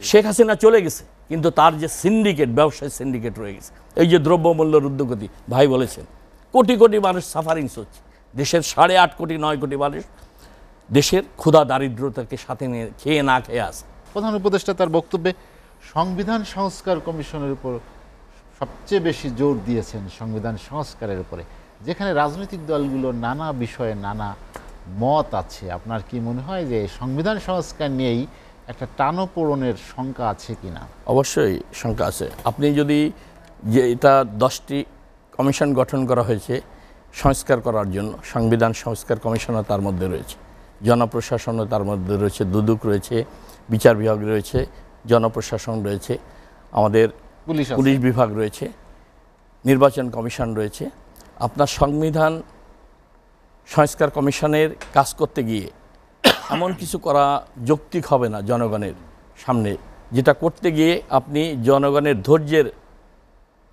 শেখ হাসিনা চলে গেছে, কিন্তু তার যে সিন্ডিকেট, ব্যবসায়ী সিন্ডিকেট রয়ে গেছে। এই যে দ্রব্যমূল্যের ঊর্ধ্বগতি, ভাই বলেছেন, কোটি কোটি মানুষ সাফারিংস হচ্ছে। দেশের 8.5 কোটি 9 কোটি মানুষ দেশের ক্ষুধা দারিদ্রতাকে সাথে নিয়ে খেয়ে না খেয়ে আসে। প্রধান উপদেষ্টা তার বক্তব্যে সংবিধান সংস্কার কমিশনের উপর সবচেয়ে বেশি জোর দিয়েছেন, সংবিধান সংস্কারের উপরে, যেখানে রাজনৈতিক দলগুলো নানা বিষয়ে নানা মত আছে। আপনার কি মনে হয় যে সংবিধান সংস্কার নিয়েই একটা টানাপোড়েনের শঙ্কা আছে কিনা? অবশ্যই শঙ্কা আছে। আপনি যদি যে এটা 10টি কমিশন গঠন করা হয়েছে সংস্কার করার জন্য, সংবিধান সংস্কার কমিশনও তার মধ্যে রয়েছে, জনপ্রশাসনও তার মধ্যে রয়েছে, দুদক রয়েছে, বিচার বিভাগ রয়েছে, জনপ্রশাসন রয়েছে, আমাদের পুলিশ বিভাগ রয়েছে, নির্বাচন কমিশন রয়েছে। আপনার সংবিধান সংস্কার কমিশনের কাজ করতে গিয়ে এমন কিছু করা যৌক্তিক হবে না জনগণের সামনে, যেটা করতে গিয়ে আপনি জনগণের ধৈর্যের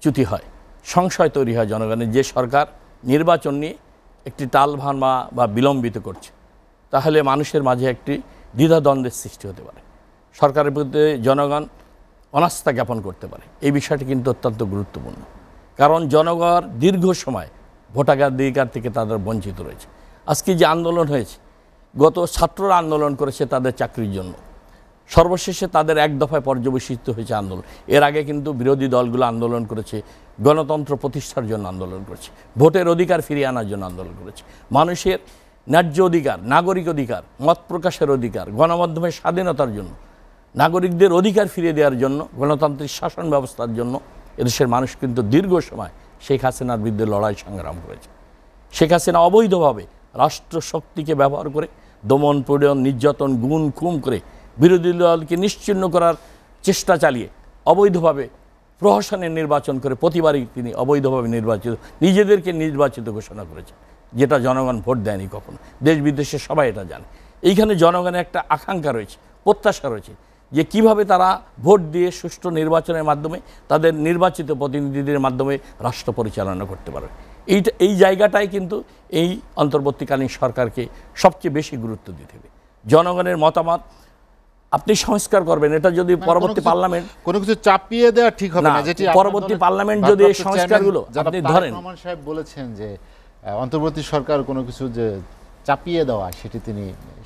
চ্যুতি হয়, সংশয় তৈরি হয় জনগণের, যে সরকার নির্বাচন নিয়ে একটি টালভাঙা বা বিলম্বিত করছে, তাহলে মানুষের মাঝে একটি দ্বিধাদ্বন্দ্বের সৃষ্টি হতে পারে, সরকারের প্রতি জনগণ অনাস্থা জ্ঞাপন করতে পারে। এই বিষয়টি কিন্তু অত্যন্ত গুরুত্বপূর্ণ, কারণ জনগণ দীর্ঘ সময় ভোটাধিকার থেকে তাদের বঞ্চিত রয়েছে। আজকে যে আন্দোলন হয়েছে, গত ছাত্ররা আন্দোলন করেছে তাদের চাকরির জন্য, সর্বশেষে তাদের এক দফায় পর্যবেসিত হয়েছে আন্দোলন। এর আগে কিন্তু বিরোধী দলগুলো আন্দোলন করেছে, গণতন্ত্র প্রতিষ্ঠার জন্য আন্দোলন করেছে, ভোটের অধিকার ফিরিয়ে আনার জন্য আন্দোলন করেছে, মানুষের ন্যায্য অধিকার, নাগরিক অধিকার, মত প্রকাশের অধিকার, গণমাধ্যমের স্বাধীনতার জন্য, নাগরিকদের অধিকার ফিরিয়ে দেওয়ার জন্য, গণতান্ত্রিক শাসন ব্যবস্থার জন্য এদেশের মানুষ কিন্তু দীর্ঘ সময় শেখ হাসিনার বিরুদ্ধে লড়াই সংগ্রাম করেছে। শেখ হাসিনা অবৈধভাবে রাষ্ট্র শক্তিকে ব্যবহার করে দমন পীড়ন, নির্যাতন, গুম খুন করে বিরোধী দলকে নিশ্চিহ্ন করার চেষ্টা চালিয়ে অবৈধভাবে প্রহসনের নির্বাচন করে প্রতিবারই তিনি অবৈধভাবে নিজেদেরকে নির্বাচিত ঘোষণা করেছেন, যেটা জনগণ ভোট দেয়নি কখনো। দেশ বিদেশে সবাই এটা জানে। এইখানে জনগণের একটা আকাঙ্ক্ষা রয়েছে, প্রত্যাশা রয়েছে যে কিভাবে তারা ভোট দিয়ে সুষ্ঠু নির্বাচনের মাধ্যমে তাদের নির্বাচিত প্রতিনিধিদের মাধ্যমে রাষ্ট্র পরিচালনা করতে পারবে। এই জায়গাটাই কিন্তু এই অন্তর্বর্তীকালীন সরকারকে সবচেয়ে বেশি গুরুত্ব দিতে হবে। জনগণের মতামত আপনি সংস্কার করবেন, এটা যদি পরবর্তী পার্লামেন্ট কোনো কিছু চাপিয়ে দেওয়া ঠিক হবে না, যেটি পরবর্তী পার্লামেন্ট যদি এই সংস্কারগুলো আপনি ধরেন। রহমান সাহেব বলেছেন যে অন্তর্বর্তী সরকার কোনো কিছু যে চাপিয়ে দেওয়া, সেটি তিনি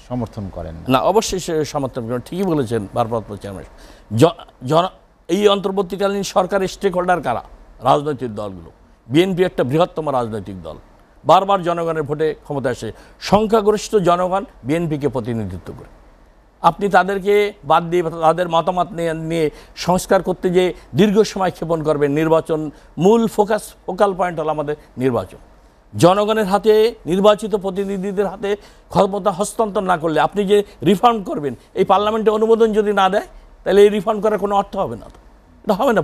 সমর্থন করেন না। অবশ্যই সে সমর্থন করেন, ঠিকই বলেছেন ভারপ্রাপ্ত চেয়ারম্যান। এই অন্তর্বর্তীকালীন সরকারের স্টেক হোল্ডার কারা? রাজনৈতিক দলগুলো। বিএনপি একটা বৃহত্তম রাজনৈতিক দল, বারবার জনগণের ভোটে ক্ষমতা আসে, সংখ্যাগরিষ্ঠ জনগণ বিএনপিকে প্রতিনিধিত্ব করে। আপনি তাদেরকে বাদ দিয়ে তাদের মতামত নিয়ে সংস্কার করতে যে দীর্ঘ সময় ক্ষেপণ করবেন। নির্বাচন মূল ফোকাল পয়েন্ট হলো আমাদের নির্বাচন। জনগণের হাতে, নির্বাচিত প্রতিনিধিদের হাতে ক্ষমতা হস্তান্তর না করলে আপনি যে রিফর্ম করবেন, এই পার্লামেন্টে অনুমোদন যদি না দেয়, তাহলে এই রিফর্ম করার কোনো অর্থ হবে না। এটা হবে না,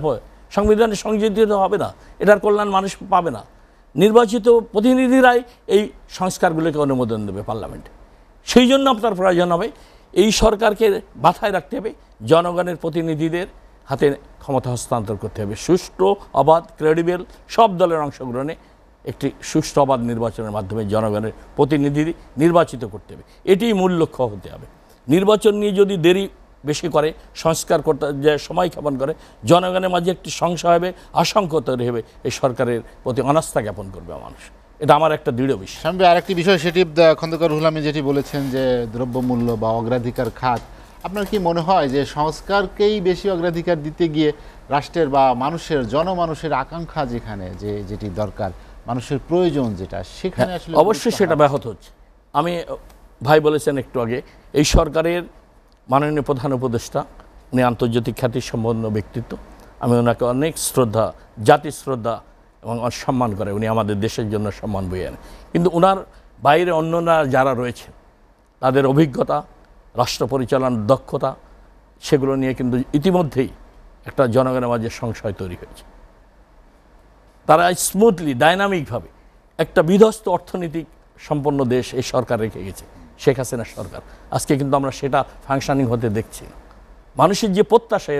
সংবিধানে সংযোজিত হবে না, এটার কল্যাণ মানুষ পাবে না। নির্বাচিত প্রতিনিধিরাই এই সংস্কারগুলোকে অনুমোদন দেবে পার্লামেন্টে। সেই জন্য আপনার প্রয়োজন হবে এই সরকারকে মাথায় রাখতে হবে, জনগণের প্রতিনিধিদের হাতে ক্ষমতা হস্তান্তর করতে হবে। সুষ্ঠু, অবাধ, ক্রেডিবল সব দলের অংশগ্রহণে একটি সুষ্ঠু অবাধ নির্বাচনের মাধ্যমে জনগণের প্রতিনিধি নির্বাচিত করতে হবে। এটিই মূল লক্ষ্য হতে হবে। নির্বাচন নিয়ে যদি দেরি বেশি করে, সংস্কার করতে যে সময় ক্ষেপণ করে, জনগণের মাঝে একটি সংশয় হবে, আশঙ্কা তৈরি হবে, এই সরকারের প্রতি অনাস্থা জ্ঞাপন করবে মানুষ। এটা আমার একটা দৃঢ় বিশ্বাস। সামনে আরেকটি বিষয়, সেটি খন্দকার রুহুল আমিন যেটি বলেছেন যে দ্রব্যমূল্য বা অগ্রাধিকার খাত, আপনার কি মনে হয় যে সংস্কারকেই বেশি অগ্রাধিকার দিতে গিয়ে রাষ্ট্রের বা মানুষের, জনমানুষের আকাঙ্ক্ষা যেখানে যেটি দরকার, মানুষের প্রয়োজন যেটা, সেখানে আসলে অবশ্যই সেটা ব্যাহত হচ্ছে। আমি ভাই বলেছেন একটু আগে, এই সরকারের মাননীয় প্রধান উপদেষ্টা, উনি আন্তর্জাতিক খ্যাতিসম্পন্ন ব্যক্তিত্ব, আমি ওনাকে অনেক শ্রদ্ধা, জাতি শ্রদ্ধা এবং সম্মান করে। উনি আমাদের দেশের জন্য সম্মান বয়ে আনেন। কিন্তু ওনার বাইরে অন্যরা যারা রয়েছে, তাদের অভিজ্ঞতা, রাষ্ট্র পরিচালনার দক্ষতা, সেগুলো নিয়ে কিন্তু ইতিমধ্যেই একটা জনগণের মাঝে সংশয় তৈরি হয়েছে। তারা স্মুথলি, ডাইনামিকভাবে একটা বিধ্বস্ত অর্থনৈতিক সম্পন্ন দেশ এই সরকার রেখে গেছে, শেখ হাসিনার সরকার। আজকে কিন্তু আমরা সেটা ফাংশনিং হতে দেখছি না। মানুষের যে প্রত্যাশা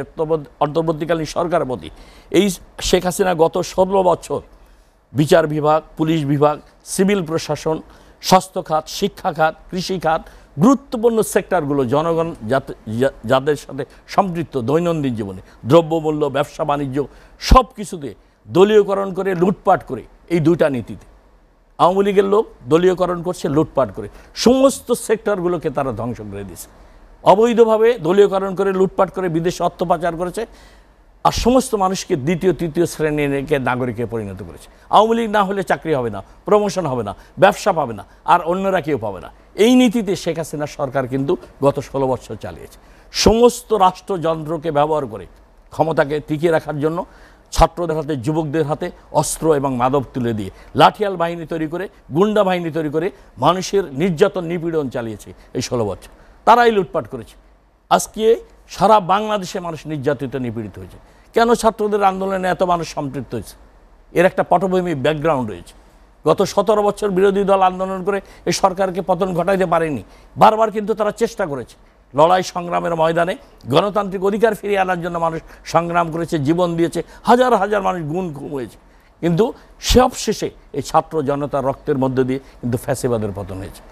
অন্তর্বর্তীকালীন সরকারের প্রতি, এই শেখ হাসিনা গত 16 বছর বিচার বিভাগ, পুলিশ বিভাগ, সিভিল প্রশাসন, স্বাস্থ্য খাত, শিক্ষা খাত, কৃষি খাত, গুরুত্বপূর্ণ সেক্টরগুলো জনগণ যাদের সাথে সম্পৃক্ত দৈনন্দিন জীবনে দ্রব্যমূল্য, ব্যবসা বাণিজ্য সব কিছুতে দলীয়করণ করে লুটপাট করে, এই দুইটা নীতিতে আওয়ামী লীগের লোক দলীয়করণ করছে, লুটপাট করে সমস্ত সেক্টরগুলোকে তারা ধ্বংস করে দিয়েছে। অবৈধভাবে দলীয়করণ করে লুটপাট করে বিদেশে অর্থ পাচার করেছে, আর সমস্ত মানুষকে দ্বিতীয় তৃতীয় শ্রেণীর নাগরিকে পরিণত করেছে। আওয়ামী লীগ না হলে চাকরি হবে না, প্রমোশন হবে না, ব্যবসা পাবে না, আর অন্যরা কেউ পাবে না। এই নীতিতে শেখ হাসিনা সরকার কিন্তু গত 16 বছর চালিয়েছে। সমস্ত রাষ্ট্রযন্ত্রকে ব্যবহার করে ক্ষমতাকে টিকিয়ে রাখার জন্য ছাত্রদের হাতে, যুবকদের হাতে অস্ত্র এবং মাদক তুলে দিয়ে লাঠিয়াল বাহিনী তৈরি করে, গুন্ডা বাহিনী তৈরি করে মানুষের নির্যাতন নিপীড়ন চালিয়েছে এই 16 বছর। তারাই লুটপাট করেছে। আজকে সারা বাংলাদেশে মানুষ নির্যাতিত, নিপীড়িত হয়েছে। কেন ছাত্রদের আন্দোলনে এত মানুষ সম্পৃক্ত হয়েছে? এর একটা পটভূমি ব্যাকগ্রাউন্ড রয়েছে। গত 17 বছর বিরোধী দল আন্দোলন করে এই সরকারকে পতন ঘটাইতে পারেনি। বারবার কিন্তু তারা চেষ্টা করেছে। লড়াই সংগ্রামের ময়দানে গণতান্ত্রিক অধিকার ফিরিয়ে আনার জন্য মানুষ সংগ্রাম করেছে, জীবন দিয়েছে, হাজার হাজার মানুষ গুম হয়েছে। কিন্তু সব শেষে এই ছাত্র জনতার রক্তের মধ্য দিয়ে কিন্তু ফ্যাসিবাদের পতন হয়েছে।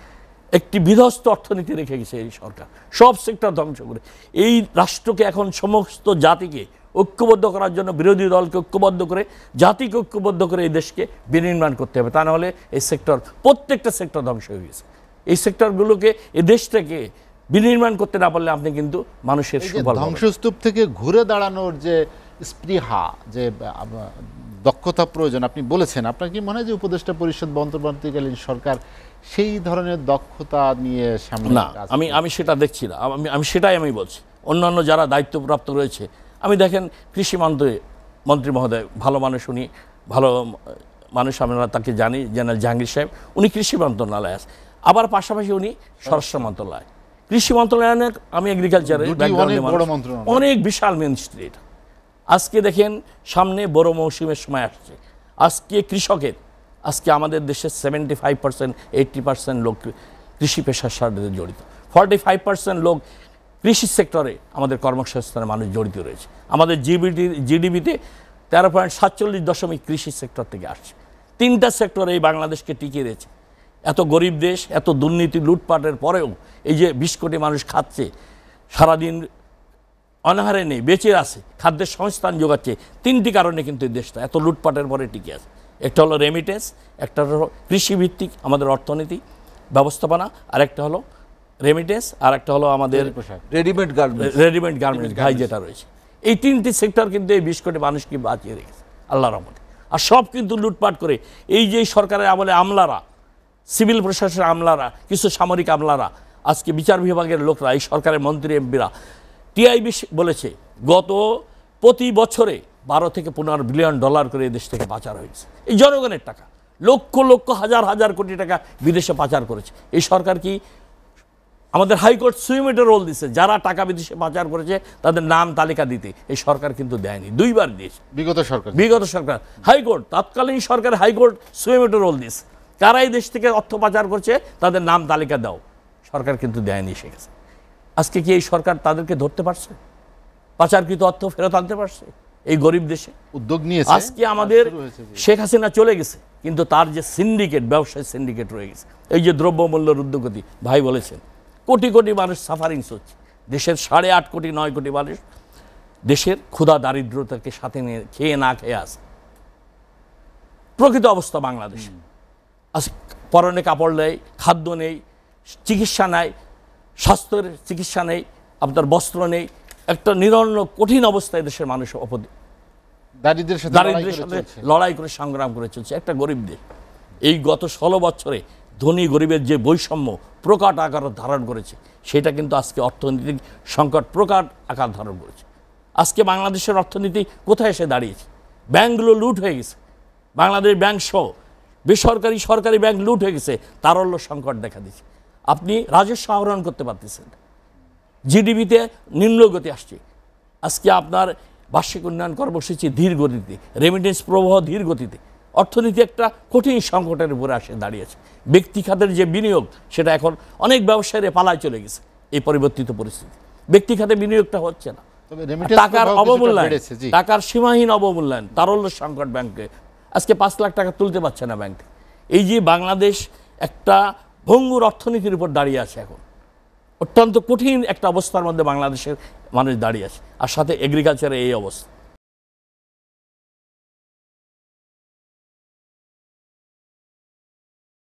একটি বিধ্বস্ত অর্থনীতি রেখে গেছে এই সরকার, সব সেক্টর ধ্বংস করে। এই রাষ্ট্রকে এখন সমস্ত জাতিকে ঐক্যবদ্ধ করার জন্য, বিরোধী দলকে ঐক্যবদ্ধ করে, জাতিকে ঐক্যবদ্ধ করে এই দেশকে বিনির্মাণ করতে হবে। তা নাহলে এই সেক্টর, প্রত্যেকটা সেক্টর ধ্বংস হয়ে গেছে। এই সেক্টরগুলোকে, এই দেশটাকে বিনির্মাণ করতে না পারলে আপনি কিন্তু মানুষের সুফল। ধ্বংসস্তূপ থেকে ঘুরে দাঁড়ানোর যে স্পৃহা, যে দক্ষতা প্রয়োজন আপনি বলেছেন, আপনার কি মনে হয় যে উপদেষ্টা পরিষদ বা অন্তর্বর্তীকালীন সরকার সেই ধরনের দক্ষতা নিয়ে সামনে? না, আমি সেটা দেখছি না। আমি সেটাই বলছি। অন্যান্য যারা দায়িত্বপ্রাপ্ত রয়েছে, আমি দেখেন কৃষি মন্ত্রী মহোদয় ভালো মানুষ, উনি ভালো মানুষ, আমরা তাকে জানি, জেনারেল জাহাঙ্গীর সাহেব, উনি কৃষি মন্ত্রণালয়ে আছে। আবার পাশাপাশি উনি স্বরাষ্ট্র মন্ত্রণালয়, কৃষি মন্ত্রণালয়, আমি এগ্রিকালচারে অনেক বিশাল মিনিস্ট্রি এটা। আজকে দেখেন সামনে বড় মৌসুমের সময় আসছে। আজকে কৃষকের, আজকে আমাদের দেশের 75%, 80% লোক কৃষি পেশার সাথে জড়িত। 45% লোক কৃষি সেক্টরে আমাদের কর্মসংস্থানের মানুষ জড়িত রয়েছে। আমাদের জিডিপিতে 13.47% কৃষি সেক্টর থেকে আসছে। 3টা সেক্টর এই বাংলাদেশকে টিকিয়ে রয়েছে। এত গরিব দেশ, এত দুর্নীতি লুটপাটের পরেও এই যে 20 কোটি মানুষ খাচ্ছে, সারাদিন অনাহারে নেই, বেঁচে আছে, খাদ্যের সংস্থান যোগাচ্ছে। 3টি কারণে কিন্তু এই দেশটা এত লুটপাটের পরে টিকে আছে। একটা হলো রেমিটেন্স, একটা হলো কৃষিভিত্তিক আমাদের অর্থনীতি ব্যবস্থাপনা, আর একটা হলো রেমিটেন্স, আর একটা হলো আমাদের রেডিমেড গার্মেন্টস ভাই যেটা রয়েছে। এই 3টি সেক্টর কিন্তু এই 20 কোটি মানুষকে বাঁচিয়ে রেখেছে আল্লাহর রহমতে। আর সব কিন্তু লুটপাট করে এই যে সরকারের আমলে আমলারা, সিভিল প্রশাসনের আমলারা, কিছু সামরিক আমলারা, আজকে বিচার বিভাগের লোকরা, এই সরকারের মন্ত্রী এমপিরা, টিআইবি বলেছে প্রতি বছরে 12 থেকে 15 বিলিয়ন ডলার করে এই দেশ থেকে পাচার হয়েছে। এই জনগণের টাকা, লক্ষ লক্ষ হাজার হাজার কোটি টাকা বিদেশে পাচার করেছে এই সরকার। কি আমাদের হাইকোর্ট সুইমেটের রোল দিচ্ছে, যারা টাকা বিদেশে পাচার করেছে তাদের নাম তালিকা দিতে। এই সরকার কিন্তু দেয়নি, 2বার দিয়েছে বিগত সরকার। হাইকোর্ট, তৎকালীন সরকার হাইকোর্ট সুইমেটের রোল দিয়েছে, কারা এই দেশ থেকে অর্থ পাচার করছে তাদের নাম তালিকা দাও। সরকার কিন্তু দেয়নি। সেখানে আজকে কি এই সরকার তাদেরকে ধরতে পারছে? পাচারকৃত অর্থ ফেরত আনতে পারছে এই গরিব দেশে? উদ্যোগ নিয়েছে। আজকে আমাদের শেখ হাসিনা চলে গেছে, কিন্তু তার যে সিন্ডিকেট, ব্যবসায়ী সিন্ডিকেট রয়ে গেছে। এই যে দ্রব্যমূল্যের ঊর্ধ্বগতি, ভাই বলেছেন, কোটি কোটি মানুষ সাফারিংস হচ্ছে। দেশের 8.5 কোটি 9 কোটি মানুষ দেশের ক্ষুধা দারিদ্রতাকে সাথে নিয়ে খেয়ে না খেয়ে আসে। প্রকৃত অবস্থা বাংলাদেশ। আজ পরনে কাপড় নেই, খাদ্য নেই, চিকিৎসা নাই, স্বাস্থ্যের চিকিৎসা নেই, আপনার বস্ত্র নেই। একটা নিরন্ন কঠিন অবস্থায় দেশের মানুষ দারিদ্রের সাথে লড়াই করে সংগ্রাম করে চলছে একটা গরিব দেশ। এই গত 16 বছরে ধনী গরিবের যে বৈষম্য প্রকাট আকার ধারণ করেছে, সেটা কিন্তু আজকে অর্থনৈতিক সংকট প্রকাট আকার ধারণ করেছে। আজকে বাংলাদেশের অর্থনীতি কোথায় এসে দাঁড়িয়েছে? ব্যাংকগুলো লুট হয়ে গেছে। বাংলাদেশ ব্যাংক সহ বেসরকারি সরকারি ব্যাংক লুট হয়ে গেছে, তারল্য সংকট দেখা দিচ্ছে। আপনি রাজস্ব আহরণ করতে পারতেছেন, জিডিপিতে নিম্নগতি আসছে। আজকে আপনার বার্ষিক উন্নয়ন কর্মসূচি ধীর গতিতে, রেমিটেন্স প্রবাহ ধীর গতিতে, অর্থনীতি একটা কঠিন সংকটের উপরে আসে দাঁড়িয়েছে। ব্যক্তি খাতের যে বিনিয়োগ, সেটা এখন অনেক ব্যবসায়ীরা পালায় চলে গেছে। এই পরিবর্তিত পরিস্থিতি ব্যক্তি খাতে বিনিয়োগটা হচ্ছে না, টাকার অবমূল্যায়ন, টাকার সীমাহীন অবমূল্যায়ন, তারল্য সংকট। ব্যাংকে আজকে 5 লাখ টাকা তুলতে পারছে না ব্যাংক। এই যে বাংলাদেশ একটা ভঙ্গুর অর্থনীতির উপর দাঁড়িয়ে আছে এখন। অত্যন্ত কঠিন একটা অবস্থার মধ্যে বাংলাদেশের মানুষ দাঁড়িয়ে আছে, আর সাথে এগ্রিকালচারে এই অবস্থা।